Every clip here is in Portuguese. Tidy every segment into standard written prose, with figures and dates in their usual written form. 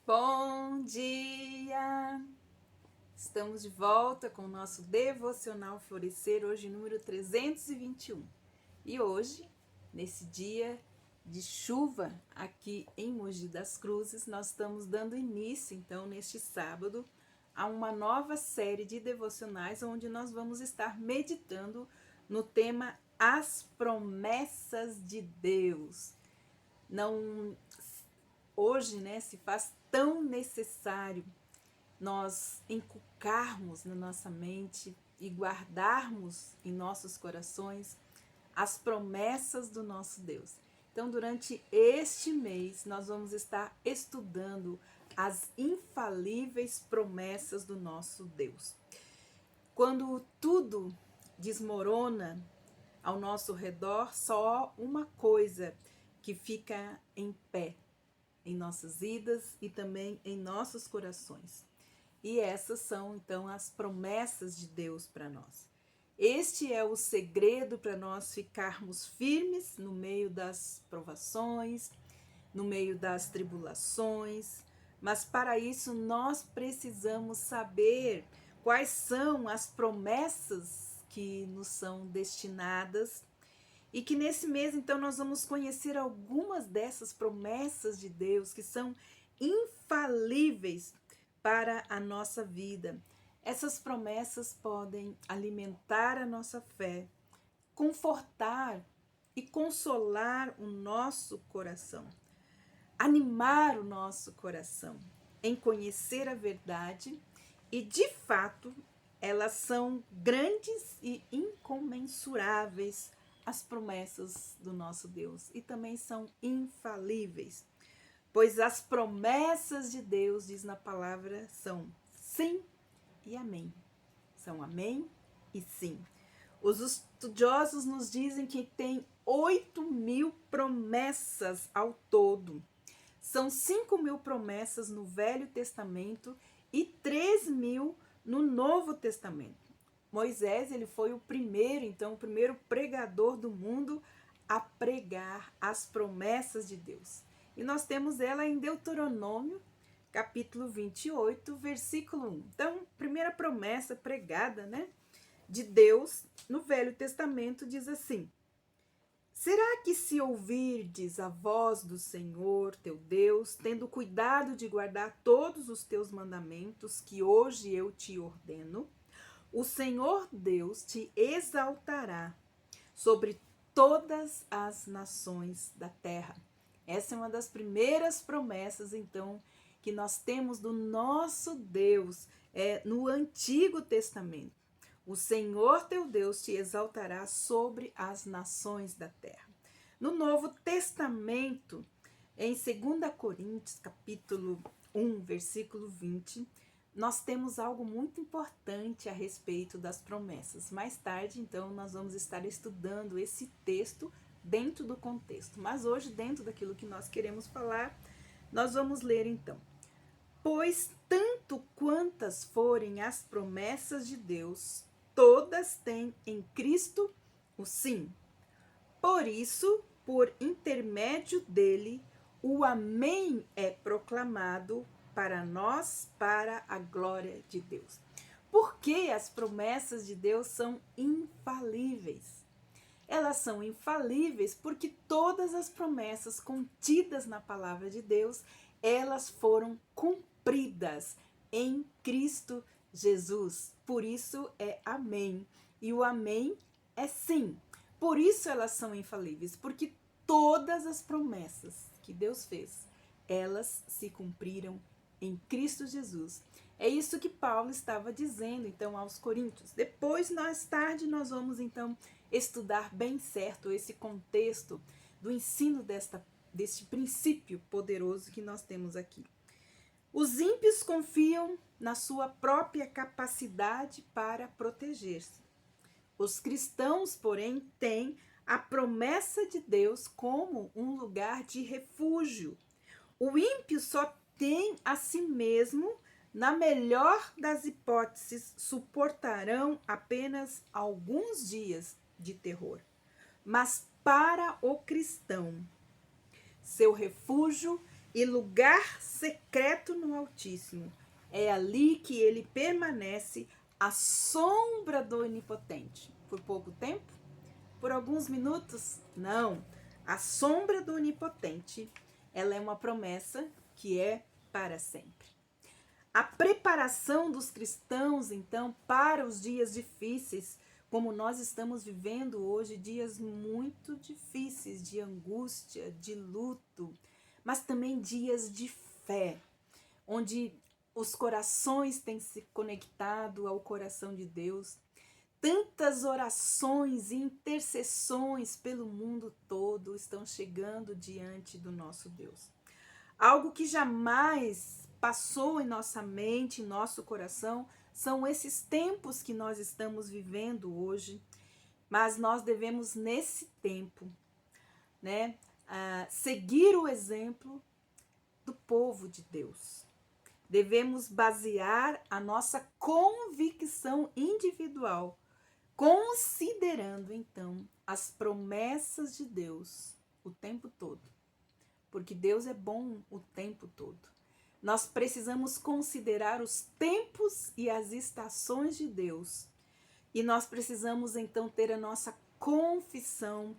Bom dia! Estamos de volta com o nosso Devocional Florescer, hoje número 321. E hoje, nesse dia de chuva aqui em Mogi das Cruzes, nós estamos dando início, então, neste sábado, a uma nova série de devocionais onde nós vamos estar meditando no tema As Promessas de Deus. Não hoje, se faz tão necessário nós inculcarmos na nossa mente e guardarmos em nossos corações as promessas do nosso Deus. Então, durante este mês, nós vamos estar estudando as infalíveis promessas do nosso Deus. Quando tudo desmorona ao nosso redor, só uma coisa que fica em pé em nossas vidas e também em nossos corações. E essas são, então, as promessas de Deus para nós. Este é o segredo para nós ficarmos firmes no meio das provações, no meio das tribulações, mas para isso nós precisamos saber quais são as promessas que nos são destinadas e que nesse mês, então, nós vamos conhecer algumas dessas promessas de Deus que são infalíveis para a nossa vida. Essas promessas podem alimentar a nossa fé, confortar e consolar o nosso coração, animar o nosso coração em conhecer a verdade e, de fato, elas são grandes e incomensuráveis, as promessas do nosso Deus, e também são infalíveis, pois as promessas de Deus, diz na palavra, são sim e amém. São amém e sim. Os estudiosos nos dizem que tem 8.000 promessas ao todo. São 5.000 promessas no Velho Testamento e 3.000 no Novo Testamento. Moisés, ele foi o primeiro, então, o primeiro pregador do mundo a pregar as promessas de Deus. E nós temos ela em Deuteronômio, capítulo 28, versículo 1. Então, primeira promessa pregada, de Deus no Velho Testamento diz assim: será que se ouvirdes a voz do Senhor teu Deus, tendo cuidado de guardar todos os teus mandamentos que hoje eu te ordeno, o Senhor Deus te exaltará sobre todas as nações da terra. Essa é uma das primeiras promessas, então, que nós temos do nosso Deus no Antigo Testamento. O Senhor teu Deus te exaltará sobre as nações da terra. No Novo Testamento, em 2 Coríntios, capítulo 1, versículo 20, nós temos algo muito importante a respeito das promessas. Mais tarde, então, nós vamos estar estudando esse texto dentro do contexto. Mas hoje, dentro daquilo que nós queremos falar, nós vamos ler então. Pois tanto quantas forem as promessas de Deus, todas têm em Cristo o sim. Por isso, por intermédio dele, o amém é proclamado para nós, para a glória de Deus. Porque as promessas de Deus são infalíveis. Elas são infalíveis porque todas as promessas contidas na palavra de Deus, elas foram cumpridas em Cristo Jesus. Por isso é amém. E o amém é sim. Por isso elas são infalíveis, porque todas as promessas que Deus fez, elas se cumpriram em Cristo Jesus. É isso que Paulo estava dizendo, então, aos Coríntios. Depois, mais tarde, nós vamos, então, estudar bem certo esse contexto do ensino deste princípio poderoso que nós temos aqui. Os ímpios confiam na sua própria capacidade para proteger-se. Os cristãos, porém, têm a promessa de Deus como um lugar de refúgio. O ímpio só tem a si mesmo, na melhor das hipóteses, suportarão apenas alguns dias de terror. Mas para o cristão, seu refúgio e lugar secreto no Altíssimo. É ali que ele permanece à sombra do Onipotente. Por pouco tempo? Por alguns minutos? Não. A sombra do Onipotente, ela é uma promessa que é para sempre. A preparação dos cristãos, então, para os dias difíceis, como nós estamos vivendo hoje, dias muito difíceis, de angústia, de luto, mas também dias de fé, onde os corações têm se conectado ao coração de Deus. Tantas orações e intercessões pelo mundo todo estão chegando diante do nosso Deus. Algo que jamais passou em nossa mente, em nosso coração, são esses tempos que nós estamos vivendo hoje, mas nós devemos nesse tempo, né, seguir o exemplo do povo de Deus. Devemos basear a nossa convicção individual, considerando então as promessas de Deus o tempo todo, porque Deus é bom o tempo todo. Nós precisamos considerar os tempos e as estações de Deus, e nós precisamos então ter a nossa confissão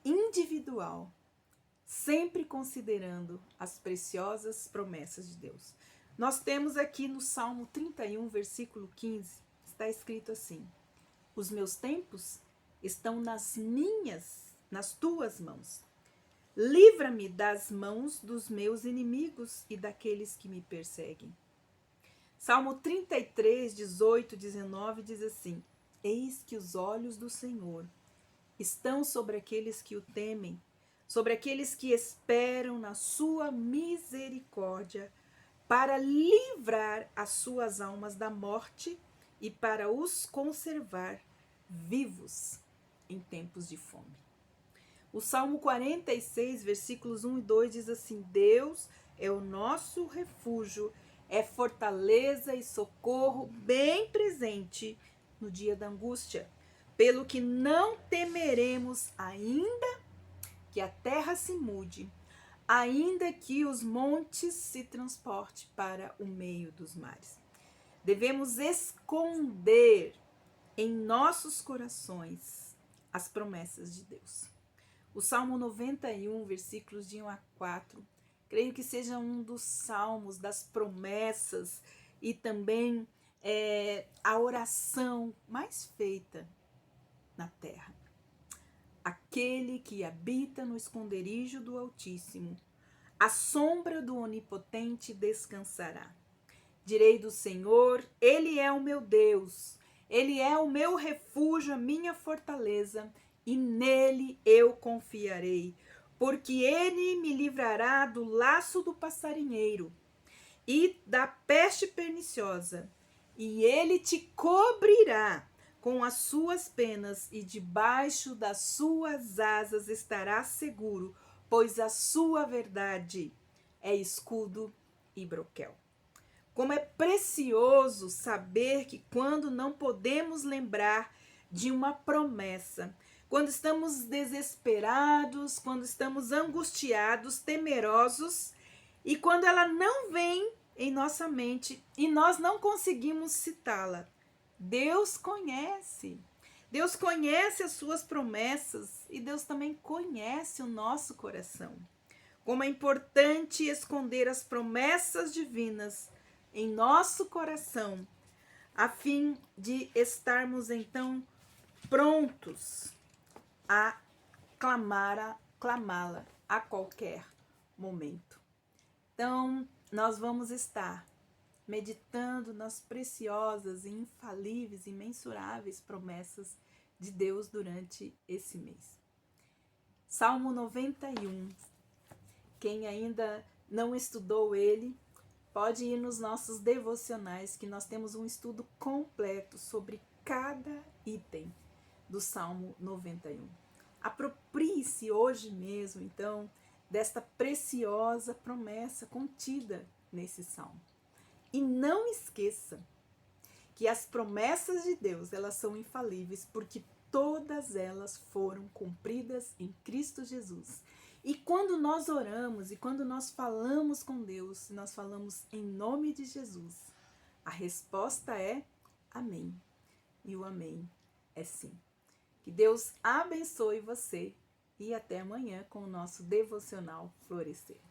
individual, sempre considerando as preciosas promessas de Deus. Nós temos aqui no Salmo 31, versículo 15, está escrito assim: os meus tempos estão nas tuas mãos. Livra-me das mãos dos meus inimigos e daqueles que me perseguem. Salmo 33, 18, 19 diz assim: eis que os olhos do Senhor estão sobre aqueles que o temem, sobre aqueles que esperam na sua misericórdia, para livrar as suas almas da morte e para os conservar vivos em tempos de fome. O Salmo 46, versículos 1 e 2 diz assim: Deus é o nosso refúgio, é fortaleza e socorro bem presente no dia da angústia, pelo que não temeremos, ainda que a terra se mude, ainda que os montes se transportem para o meio dos mares. Devemos esconder em nossos corações as promessas de Deus. O Salmo 91, versículos de 1 a 4, creio que seja um dos salmos das promessas e também a oração mais feita na terra. Aquele que habita no esconderijo do Altíssimo, à sombra do Onipotente descansará. Direi do Senhor, Ele é o meu Deus, Ele é o meu refúgio, a minha fortaleza, e nele eu confiarei, porque Ele me livrará do laço do passarinheiro e da peste perniciosa, e Ele te cobrirá com as suas penas, e debaixo das suas asas estarás seguro, pois a sua verdade é escudo e broquel. Como é precioso saber que quando não podemos lembrar de uma promessa, quando estamos desesperados, quando estamos angustiados, temerosos, e quando ela não vem em nossa mente e nós não conseguimos citá-la, Deus conhece as suas promessas e Deus também conhece o nosso coração. Como é importante esconder as promessas divinas em nosso coração, a fim de estarmos então prontos a clamá-la a qualquer momento. Então, nós vamos estar meditando nas preciosas e infalíveis e imensuráveis promessas de Deus durante esse mês. Salmo 91. Quem ainda não estudou ele, pode ir nos nossos devocionais, que nós temos um estudo completo sobre cada item do Salmo 91. Aproprie-se hoje mesmo, então, desta preciosa promessa contida nesse salmo. E não esqueça que as promessas de Deus, elas são infalíveis, porque todas elas foram cumpridas em Cristo Jesus. E quando nós oramos e quando nós falamos com Deus, nós falamos em nome de Jesus, a resposta é amém. E o amém é sim. Que Deus abençoe você e até amanhã com o nosso Devocional Florescer.